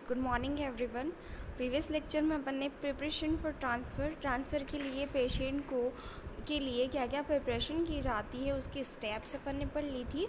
Good morning everyone. Previous lecture में अपन ने preparation for transfer के लिए पेशेंट को के लिए क्या क्या प्रिपरेशन की जाती है उसकी स्टेप्स अपन ने पढ़ ली थी।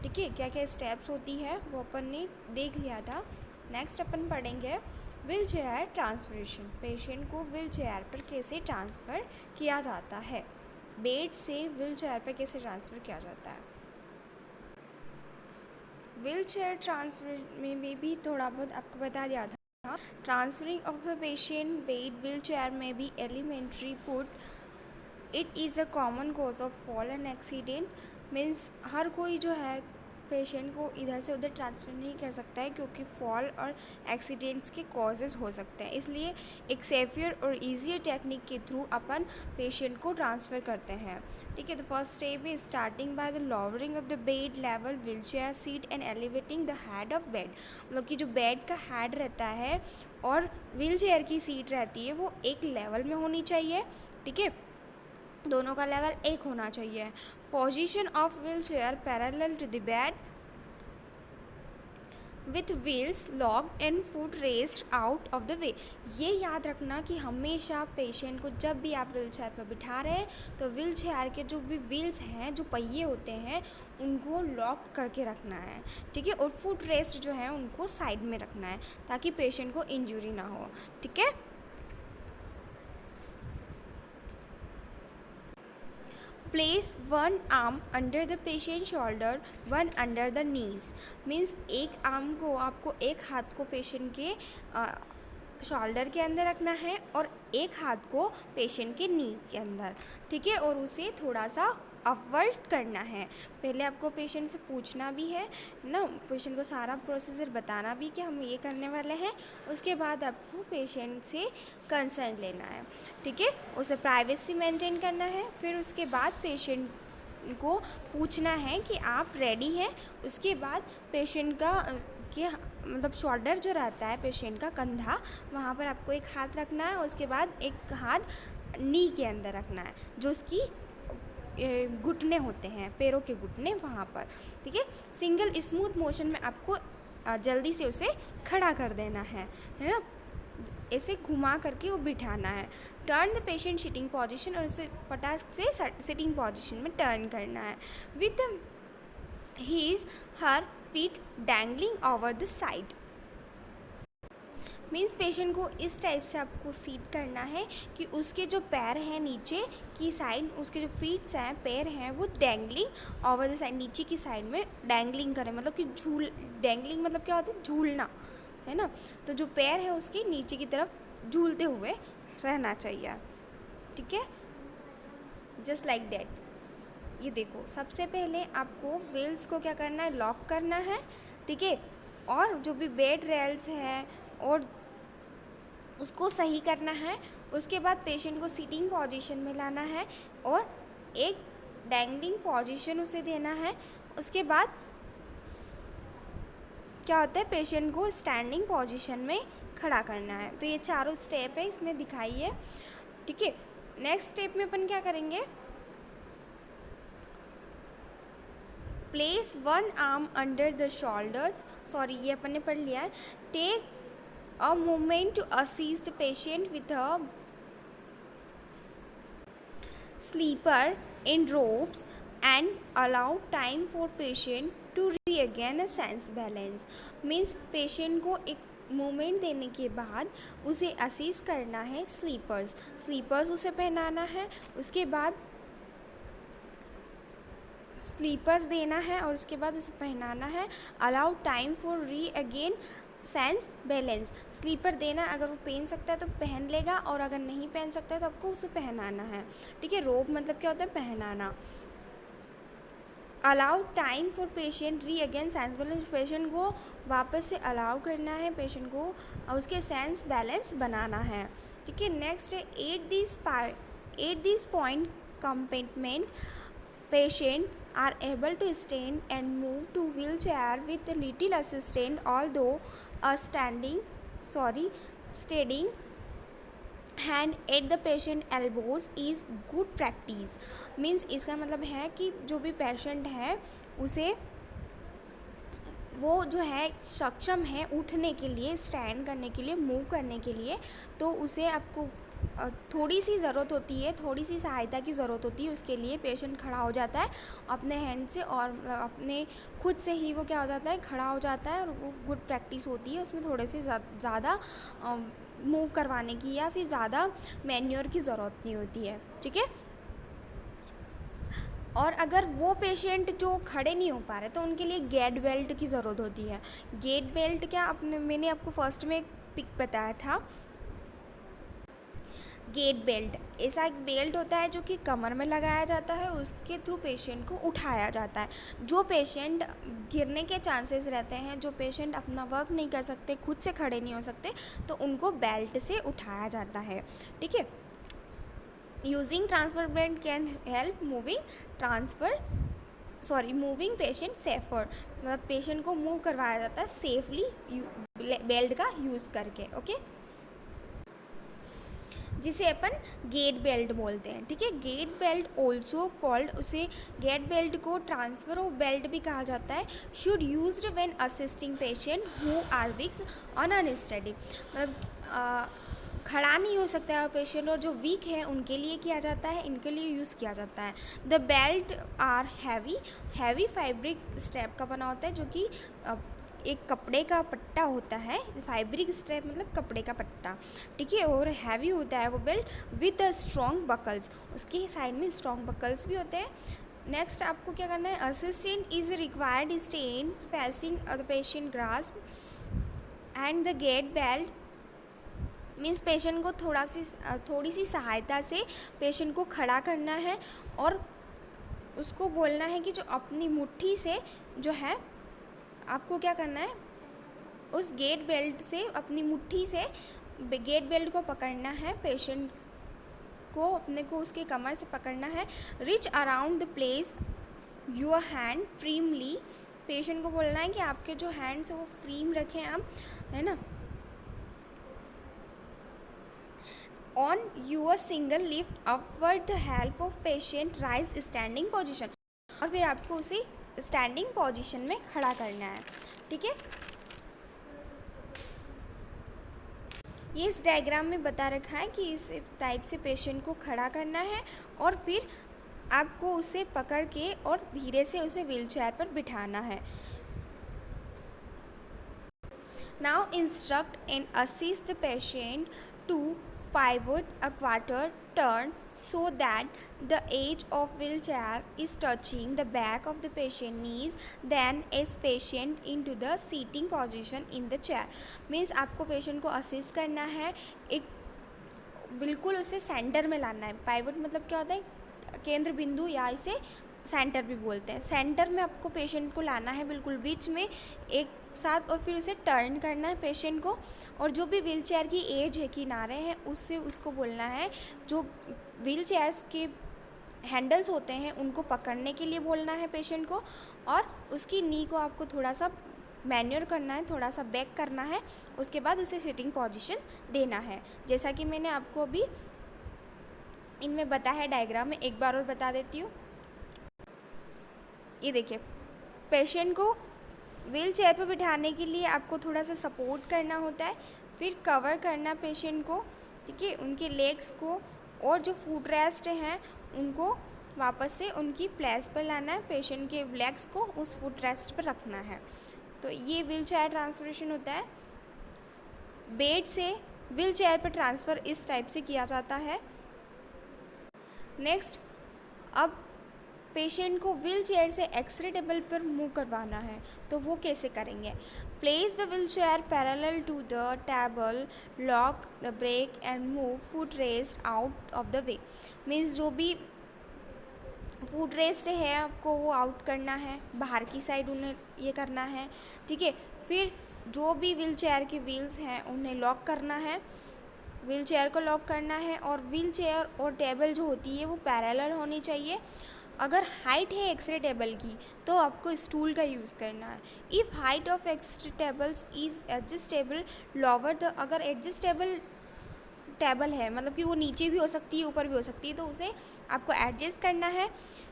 ठीक है, क्या क्या स्टेप्स होती है वो अपन ने देख लिया था। नेक्स्ट अपन पढ़ेंगे व्हील चेयर ट्रांसफरेशन। पेशेंट को व्हील चेयर पर कैसे ट्रांसफ़र किया जाता है, बेड से व्हील चेयर पर कैसे ट्रांसफ़र किया जाता है। व्हील चेयर ट्रांसफ़र में भी थोड़ा बहुत आपको बता दिया था। Transferring of a patient bed wheelchair में भी elementary put it is a common cause of fall and accident. Means हर कोई जो है पेशेंट को इधर से उधर ट्रांसफ़र नहीं कर सकता है क्योंकि फॉल और एक्सीडेंट्स के कॉजेज़ हो सकते हैं। इसलिए एक सेफियर और ईजियर टेक्निक के थ्रू अपन पेशेंट को ट्रांसफ़र करते हैं। ठीक है, तो first step is starting by the lowering of the bed level wheel chair seat and elevating the head of bed. मतलब कि जो बेड का हेड रहता है और व्हील चेयर की सीट रहती है वो एक लेवल में होनी चाहिए। ठीक है, दोनों का लेवल एक होना चाहिए। Position of wheel chair parallel to the bed with wheels locked and foot rest out of the way. ये याद रखना कि हमेशा पेशेंट को जब भी आप व्हील चेयर पर बिठा रहे हैं तो व्हील चेयर के जो भी व्हील्स हैं, जो पहिए होते हैं, उनको लॉक करके रखना है। ठीक है, और फुट रेस्ट जो है उनको साइड में रखना है ताकि पेशेंट को इंजरी ना हो। ठीक है, place one arm under the patient shoulder, one under the knees. Means एक आर्म को आपको, एक हाथ को पेशेंट के शोल्डर के अंदर रखना है और एक हाथ को पेशेंट के नी के अंदर। ठीक है, और उसे थोड़ा सा अपवर्ड करना है। पहले आपको पेशेंट से पूछना भी है ना, पेशेंट को सारा प्रोसीजर बताना भी कि हम ये करने वाले हैं। उसके बाद आपको पेशेंट से कंसर्न लेना है। ठीक है, उसे प्राइवेसी मेंटेन करना है। फिर उसके बाद पेशेंट को पूछना है कि आप रेडी हैं। उसके बाद पेशेंट का मतलब शोल्डर जो रहता है पेशेंट का कंधा, वहाँ पर आपको एक हाथ रखना है। उसके बाद एक हाथ नी के अंदर रखना है, जो उसकी घुटने होते हैं, पैरों के घुटने वहाँ पर। ठीक है, सिंगल स्मूथ मोशन में आपको जल्दी से उसे खड़ा कर देना है ना, ऐसे घुमा करके वो बिठाना है। Turn the patient sitting position, और उसे फटाक से सिटिंग पोजीशन में टर्न करना है with his her feet dangling over the side. Means patient को इस टाइप से आपको सीट करना है कि उसके जो पैर हैं नीचे की साइड, उसके जो फीट्स हैं, पैर हैं, वो डैंगलिंग ओवर द साइड, नीचे की साइड में डैंगलिंग करें। मतलब कि डैंगलिंग मतलब क्या होता है, झूलना है ना। तो जो पैर है उसके नीचे की तरफ झूलते हुए रहना चाहिए। ठीक है, जस्ट लाइक दैट। ये देखो, सबसे पहले आपको व्हील्स को क्या करना है, लॉक करना है। ठीक है, और जो भी बेड रेल्स हैं और उसको सही करना है। उसके बाद पेशेंट को सीटिंग पोजीशन में लाना है और एक डैंगलिंग पोजीशन उसे देना है। उसके बाद क्या होता है, पेशेंट को स्टैंडिंग पोजीशन में खड़ा करना है। तो ये चारों स्टेप है इसमें दिखाइए। ठीक है, नेक्स्ट स्टेप में अपन क्या करेंगे, place one arm under the shoulders, sorry ये अपन ने पढ़ लिया है। Take a moment to assist the patient with a sleeper in ropes and allow time for patient to regain a sense balance। Means patient को एक moment देने के बाद उसे असिस्ट करना है। स्लीपर्स उसे पहनाना है। उसके बाद स्लीपर्स देना है और उसके बाद उसे पहनाना है। Allow time for again sense balance. Slipper देना, अगर वो पहन सकता है तो पहन लेगा और अगर नहीं पहन सकता है तो आपको उसे पहनाना है। ठीक है, रोप मतलब क्या होता है, पहनाना। Allow time for patient again sense balance, patient को वापस से अलाउ करना है, पेशेंट को उसके सेंस बैलेंस बनाना है। ठीक है, नेक्स्ट है at this point compartment patient are able to stand and move to wheelchair with a little assistance, although a steadying hand at the patient elbows is good practice। Means इसका मतलब है कि जो भी पेशेंट है उसे वो जो है सक्षम है उठने के लिए, स्टैंड करने के लिए, मूव करने के लिए, तो उसे आपको थोड़ी सी ज़रूरत होती है, थोड़ी सी सहायता की ज़रूरत होती है। उसके लिए पेशेंट खड़ा हो जाता है अपने हैंड से, और अपने खुद से ही वो क्या हो जाता है, खड़ा हो जाता है। और वो गुड प्रैक्टिस होती है, उसमें थोड़े से ज़्यादा मूव करवाने की या फिर ज़्यादा मैन्योर की ज़रूरत नहीं होती है, ठीक है। और अगर वो पेशेंट जो खड़े नहीं हो पा रहे तो उनके लिए गेट बेल्ट की ज़रूरत होती है। गेट बेल्ट क्या, मैंने आपको फर्स्ट में एक पिक बताया था। गेट बेल्ट ऐसा एक बेल्ट होता है जो कि कमर में लगाया जाता है, उसके थ्रू पेशेंट को उठाया जाता है। जो पेशेंट गिरने के चांसेस रहते हैं, जो पेशेंट अपना वर्क नहीं कर सकते, खुद से खड़े नहीं हो सकते, तो उनको बेल्ट से उठाया जाता है, ठीक है। Using transfer belt can help moving patient safer, मतलब पेशेंट को मूव करवाया जाता है सेफली बेल्ट का यूज़ करके, ओके, जिसे अपन गेट बेल्ट बोलते हैं, ठीक है। गेट बेल्ट ऑल्सो कॉल्ड, उसे गेट बेल्ट को ट्रांसफर ऑफ बेल्ट भी कहा जाता है। Should used when assisting patient who are weak on unsteady, मतलब खड़ा नहीं हो सकता है पेशेंट और जो वीक है उनके लिए किया जाता है, इनके लिए यूज़ किया जाता है। The belt are heavy fabric strap का बना होता है, जो कि एक कपड़े का पट्टा होता है। फैब्रिक स्ट्रैप मतलब कपड़े का पट्टा, ठीक है। और हैवी होता है वो बेल्ट विद स्ट्रॉन्ग बकल्स, उसके साइड में स्ट्रॉन्ग बकल्स भी होते हैं। नेक्स्ट आपको क्या करना है, assistant is required stand facing the patient grasp and the gait belt means patient को थोड़ी सी सहायता से पेशेंट को खड़ा करना है, और उसको बोलना है कि जो अपनी मुट्ठी से जो है आपको क्या करना है, उस गेट बेल्ट से अपनी मुट्ठी से गेट बेल्ट को पकड़ना है, पेशेंट को अपने को उसके कमर से पकड़ना है। Reach around the place your hand firmly, patient को बोलना है कि आपके जो हैंड्स है वो फ्रीम रखें आप, है ना। On your single lift upward the help of patient rise standing position, और फिर आपको उसे स्टैंडिंग पोजीशन में खड़ा करना है, ठीक है। ये इस डायग्राम में बता रखा है कि इस टाइप से पेशेंट को खड़ा करना है, और फिर आपको उसे पकड़ के और धीरे से उसे व्हीलचेयर पर बिठाना है। Now instruct and assist the patient to pivot a quarter turn so that the edge of wheelchair is touching the back of the patient knees, then as patient into the seating position in the chair। Means आपको patient को assist करना है, एक बिल्कुल उसे centre में लाना है। पाइवट मतलब क्या होता है, केंद्र बिंदु, या इसे सेंटर भी बोलते हैं। सेंटर में आपको पेशेंट को लाना है बिल्कुल बीच में एक साथ, और फिर उसे टर्न करना है पेशेंट को, और जो भी व्हील चेयर की एज है, किनारे हैं, उससे उसको बोलना है, जो व्हील चेयर्स के हैंडल्स होते हैं उनको पकड़ने के लिए बोलना है पेशेंट को, और उसकी नी को आपको थोड़ा सा मैन्योर करना है, थोड़ा सा बैक करना है, उसके बाद उसे सिटिंग पोजीशन देना है। जैसा कि मैंने आपको अभी इनमें बताया है डायग्राम में, एक बार और बता देती हूँ। ये देखिए, पेशेंट को व्हील चेयर पर बिठाने के लिए आपको थोड़ा सा सपोर्ट करना होता है, फिर कवर करना पेशेंट को, ठीक है, उनके लेग्स को, और जो फुट रेस्ट हैं उनको वापस से उनकी प्लेस पर लाना है, पेशेंट के लेग्स को उस फुट रेस्ट पर रखना है। तो ये व्हील चेयर ट्रांसफरेशन होता है। बेड से व्हील चेयर पर ट्रांसफ़र इस टाइप से किया जाता है। नेक्स्ट, अब पेशेंट को व्हील चेयर से एक्सरे टेबल पर मूव करवाना है, तो वो कैसे करेंगे। Place the wheel chair parallel to the table, lock the brake and move foot rest out of the way. Means जो भी फुट रेस्ट है आपको वो आउट करना है, बाहर की साइड उन्हें ये करना है, ठीक है। फिर जो भी व्हील चेयर के व्हील्स हैं उन्हें लॉक करना है, व्हील चेयर को लॉक करना है, और व्हील चेयर और टेबल जो होती है वो पैरेलल होनी चाहिए। अगर हाइट है एक्सरे टेबल की तो आपको स्टूल का यूज़ करना है। If height of X-ray tables is adjustable lower the, अगर एडजस्टेबल टेबल है मतलब कि वो नीचे भी हो सकती है ऊपर भी हो सकती है, तो उसे आपको एडजस्ट करना है।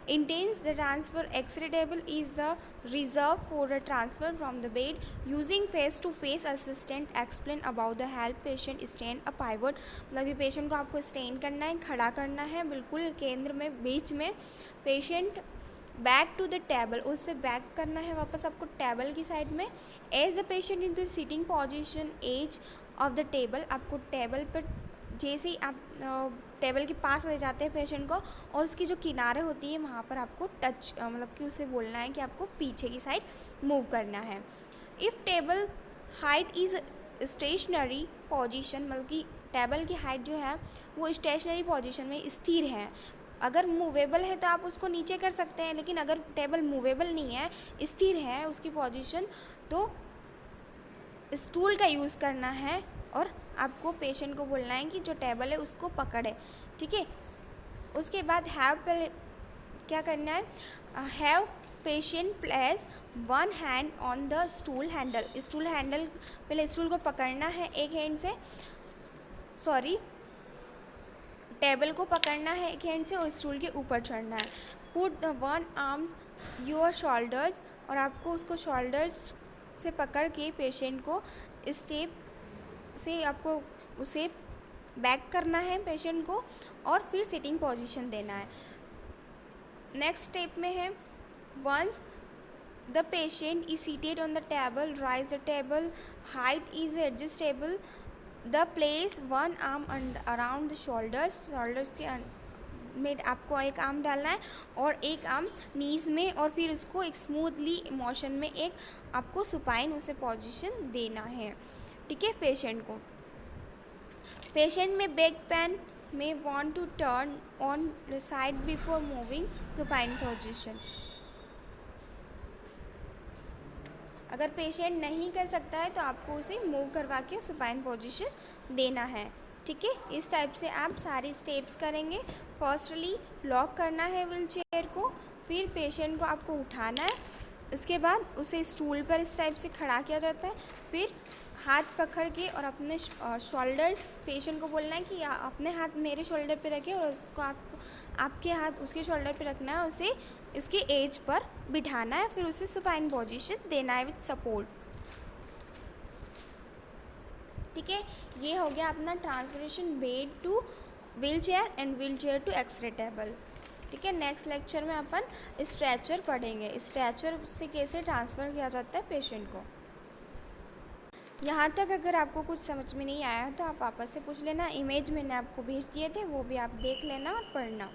Intense the transfer X-ray table is the reserved for a transfer from the bed using face-to-face assistant explain about the help patient stand a pivot। मतलब कि पेशेंट को आपको स्टैंड करना है, खड़ा करना है बिल्कुल केंद्र में बीच में, patient back to the table, उससे बैक करना है वापस आपको टेबल की साइड में। As the patient into sitting position edge of the table, आपको टेबल पर जैसे ही आप टेबल के पास ले जाते हैं पेशेंट को और उसकी जो किनारे होती है वहाँ पर आपको टच मतलब कि उसे बोलना है कि आपको पीछे की साइड मूव करना है। If table height is stationary position, मतलब कि टेबल की हाइट जो है वो स्टेशनरी पोजीशन में स्थिर है। अगर मूवेबल है तो आप उसको नीचे कर सकते हैं, लेकिन अगर टेबल मूवेबल नहीं है, स्थिर है उसकी पोजीशन, तो स्टूल का यूज़ करना है और आपको पेशेंट को बोलना है कि जो टेबल है उसको पकड़े। ठीक है, उसके बाद हैव पहले क्या करना है, have patient place one hand on the stool handle, stool handle पहले स्टूल को पकड़ना है एक हैंड से, टेबल को पकड़ना है एक हैंड से और स्टूल के ऊपर चढ़ना है। Put the one arms your shoulders, और आपको उसको शोल्डर्स से पकड़ के पेशेंट को स्टेप से आपको उसे बैक करना है पेशेंट को और फिर सिटिंग पोजीशन देना है। नेक्स्ट स्टेप में है once the patient is seated on the table raise the table height is adjustable the place one arm around the shoulders के में आपको एक आर्म डालना है और एक आर्म नीज में, और फिर उसको एक स्मूथली मोशन में एक आपको सुपाइन उसे पोजीशन देना है। ठीक है, पेशेंट में बैक पेन में want to turn on the side before moving supine position. अगर पेशेंट नहीं कर सकता है तो आपको उसे मूव करवा के सुपाइन पोजीशन देना है। ठीक है, इस टाइप से आप सारे स्टेप्स करेंगे। फर्स्टली लॉक करना है व्हील चेयर को, फिर पेशेंट को आपको उठाना है, उसके बाद उसे स्टूल पर इस टाइप से खड़ा किया जाता है, फिर हाथ पकड़ के और अपने शोल्डर्स पेशेंट को बोलना है कि अपने हाथ मेरे शोल्डर पे रखें और उसको आपके हाथ उसके शोल्डर पे रखना है, उसे इसके एज पर बिठाना है, फिर उसे सुपाइन पोजीशन देना है विथ सपोर्ट। ठीक है, ये हो गया अपना transformation bed to wheel chair and wheel chair to X-ray table. ठीक है, नेक्स्ट लेक्चर में अपन स्ट्रेचर पढ़ेंगे, स्ट्रेचर से कैसे ट्रांसफ़र किया जाता है पेशेंट को। यहाँ तक अगर आपको कुछ समझ में नहीं आया तो आप वापस से पूछ लेना, इमेज मैंने आपको भेज दिए थे वो भी आप देख लेना और पढ़ना।